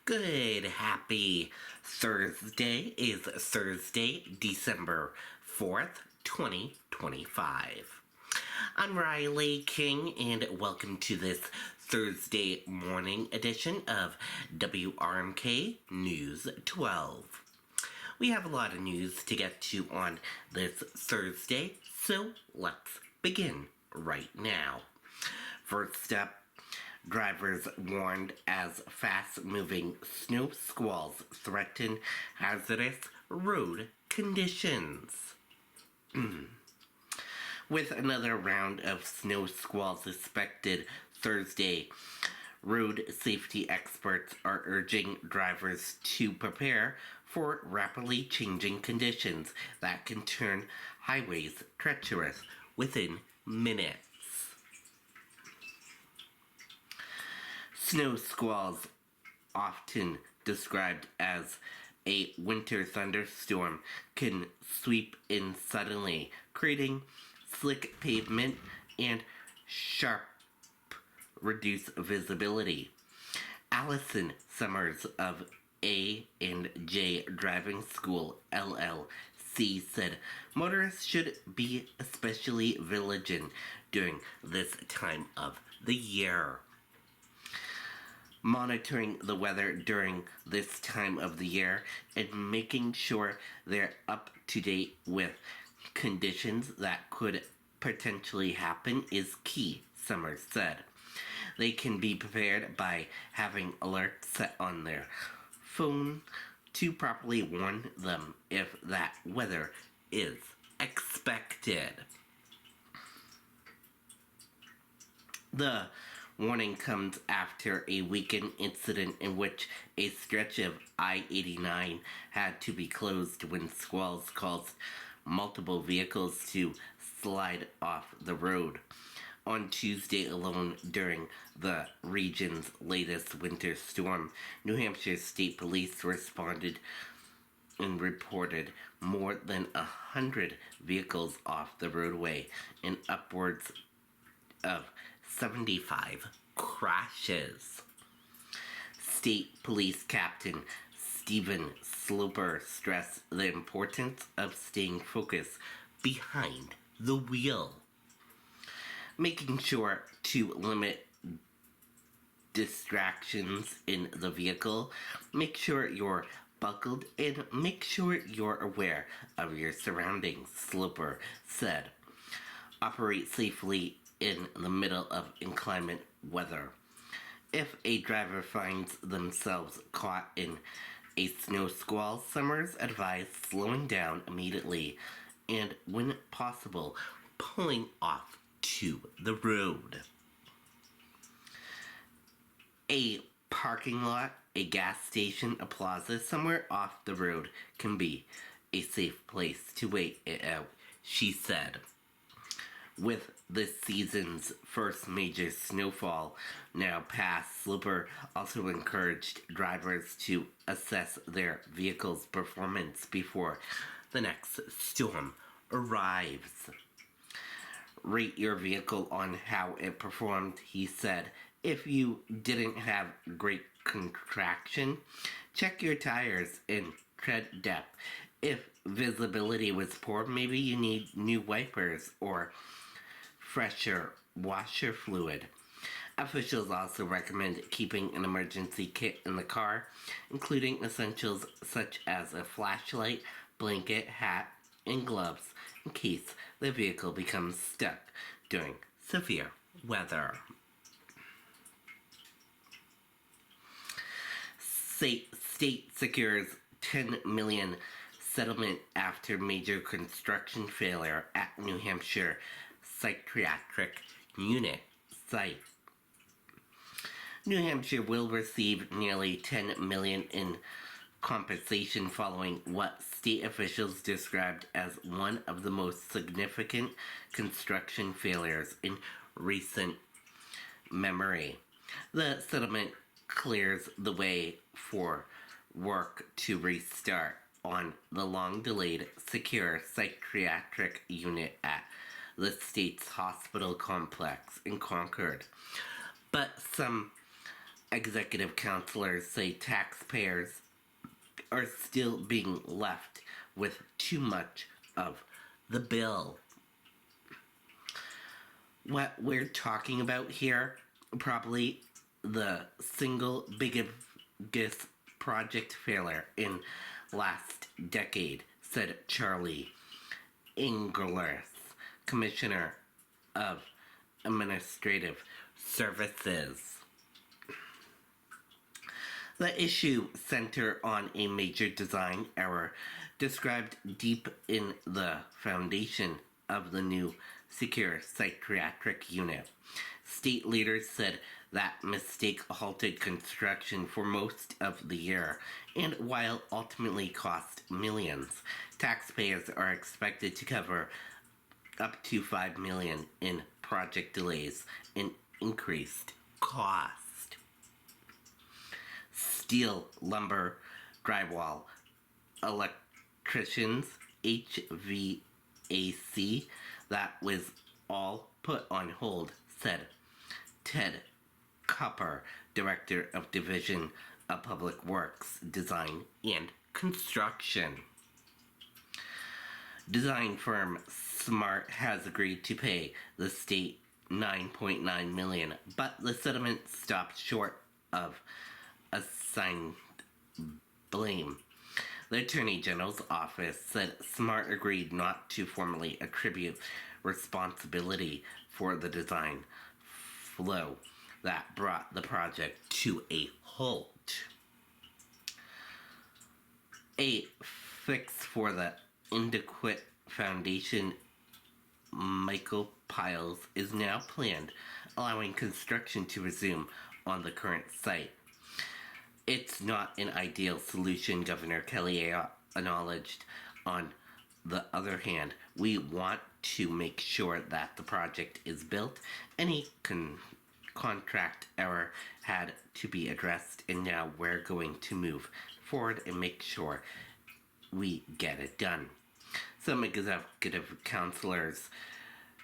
Happy Thursday is Thursday, December 4th, 2025. I'm Riley King, and welcome to this Thursday morning edition of WRMK News 12. We have a lot of news to get to on this Thursday, so let's begin right now. First up, drivers warned as fast-moving snow squalls threaten hazardous road conditions. With another round of snow squalls expected Thursday, road safety experts are urging drivers to prepare for rapidly changing conditions that can turn highways treacherous within minutes. Snow squalls, often described as a winter thunderstorm, can sweep in suddenly, creating slick pavement and sharp, reduced visibility. Allison Summers of A&J Driving School, LLC, said motorists should be especially vigilant during this time of the year. Monitoring the weather during this time of the year and making sure they're up to date with conditions that could potentially happen is key, Summers said. They can be prepared by having alerts set on their phone to properly warn them if that weather is expected. The warning comes after a weekend incident in which a stretch of I-89 had to be closed when squalls caused multiple vehicles to slide off the road. On Tuesday alone, during the region's latest winter storm, New Hampshire State Police responded and reported more than 100 vehicles off the roadway and upwards of 75 crashes. State Police Captain Stephen Sloper stressed the importance of staying focused behind the wheel, making sure to limit distractions in the vehicle, make sure you're buckled, and make sure you're aware of your surroundings, Sloper said. Operate safely in the middle of inclement weather. If a driver finds themselves caught in a snow squall, Summers advised slowing down immediately and, when possible, pulling off to the road. A parking lot, a gas station, a plaza somewhere off the road can be a safe place to wait it out, she said. With this season's first major snowfall now past, Sloper also encouraged drivers to assess their vehicle's performance before the next storm arrives. Rate your vehicle on how it performed, he said. If you didn't have great contraction, check your tires and tread depth. If visibility was poor, maybe you need new wipers or fresher washer fluid. Officials also recommend keeping an emergency kit in the car, including essentials such as a flashlight, blanket, hat, and gloves in case the vehicle becomes stuck during severe weather. State secures $10 million settlement after major construction failure at New Hampshire psychiatric unit site. New Hampshire will receive nearly $10 million in compensation following what state officials described as one of the most significant construction failures in recent memory. The settlement clears the way for work to restart on the long-delayed secure psychiatric unit at the state's hospital complex in Concord. But some Executive counselors say taxpayers are still being left with too much of the bill. What we're talking about here, probably the single biggest project failure in last decade, said Charlie Inglis, Commissioner of Administrative Services. The issue centered on a major design error described deep in the foundation of the new secure psychiatric unit. State leaders said that mistake halted construction for most of the year, and while ultimately cost millions, taxpayers are expected to cover up to $5 million in project delays and increased cost. Steel, lumber, drywall, electricians, HVAC, that was all put on hold, said Ted Copper, Director of Division of Public Works, Design and Construction. Design firm Smart has agreed to pay the state $9.9 million, but the settlement stopped short of assigned blame. The Attorney General's office said Smart agreed not to formally attribute responsibility for the design flaw that brought the project to a halt. A fix for the inadequate foundation Michael Piles is now planned, allowing construction to resume on the current site. It's not an ideal solution, Governor Kelly acknowledged. On the other hand, we want to make sure that the project is built. Any contract error had to be addressed, and now we're going to move forward and make sure we get it done. Some executive counselors,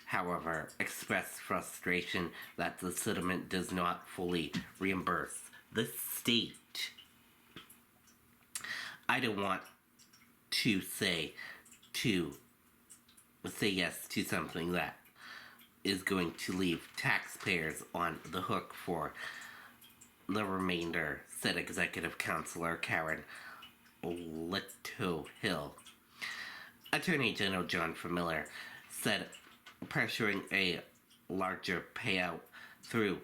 however, expressed frustration that the settlement does not fully reimburse the state. I don't want to say yes to something that is going to leave taxpayers on the hook for the remainder, said Executive Counselor Karen Little-Hill. Attorney General John Miller said pressuring a larger payout through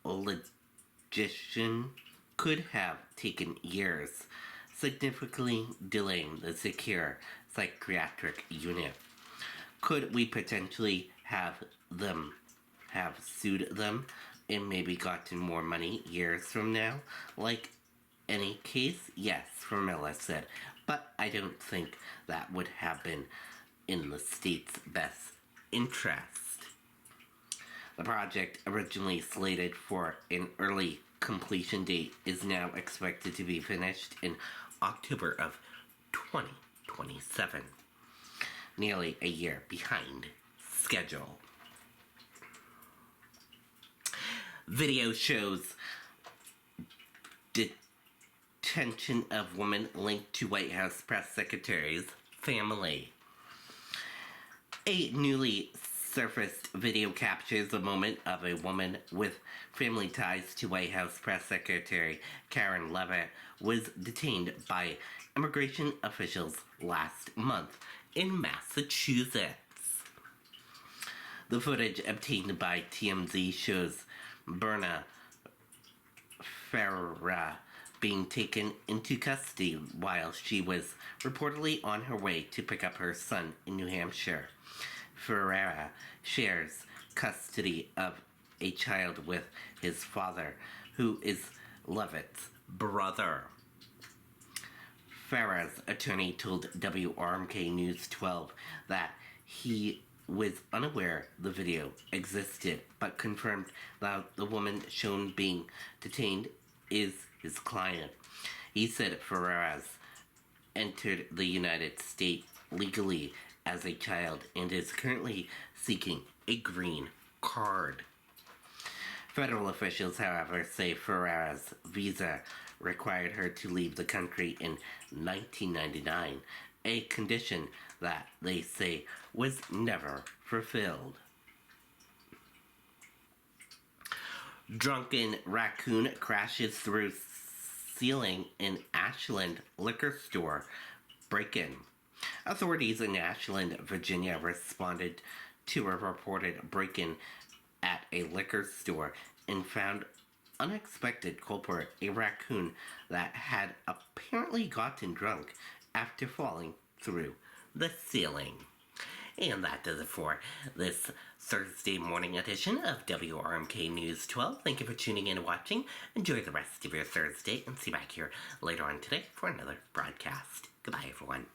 legislation could have taken years, significantly delaying the secure psychiatric unit. Could we potentially have sued them and maybe gotten more money years from now? Like any case, yes, Miller said, but I don't think that would have been in the state's best interest. The project, originally slated for an early completion date, is now expected to be finished in October of 2027, nearly a year behind schedule. Video shows detention of woman linked to White House press secretary's family. A newly surfaced video captures the moment of a woman with family ties to White House press secretary Karen Leavitt was detained by immigration officials last month in Massachusetts. The footage obtained by TMZ shows Berna Ferreira being taken into custody while she was reportedly on her way to pick up her son in New Hampshire. Ferreira shares custody of a child with his father, who is Leavitt's brother. Ferreira's attorney told WRMK News 12 that he was unaware the video existed, but confirmed that the woman shown being detained is his client. He said Ferreira's entered the United States legally as a child and is currently seeking a green card. Federal officials, however, say Ferrera's visa required her to leave the country in 1999, a condition that they say was never fulfilled. Drunken raccoon crashes through ceiling in Ashland liquor store break-in. Authorities in Ashland, Virginia responded to a reported break-in at a liquor store and found unexpected culprit, a raccoon that had apparently gotten drunk after falling through the ceiling. And that does it for this Thursday morning edition of WRMK News 12. Thank you for tuning in and watching. Enjoy the rest of your Thursday and see you back here later on today for another broadcast. Goodbye, everyone.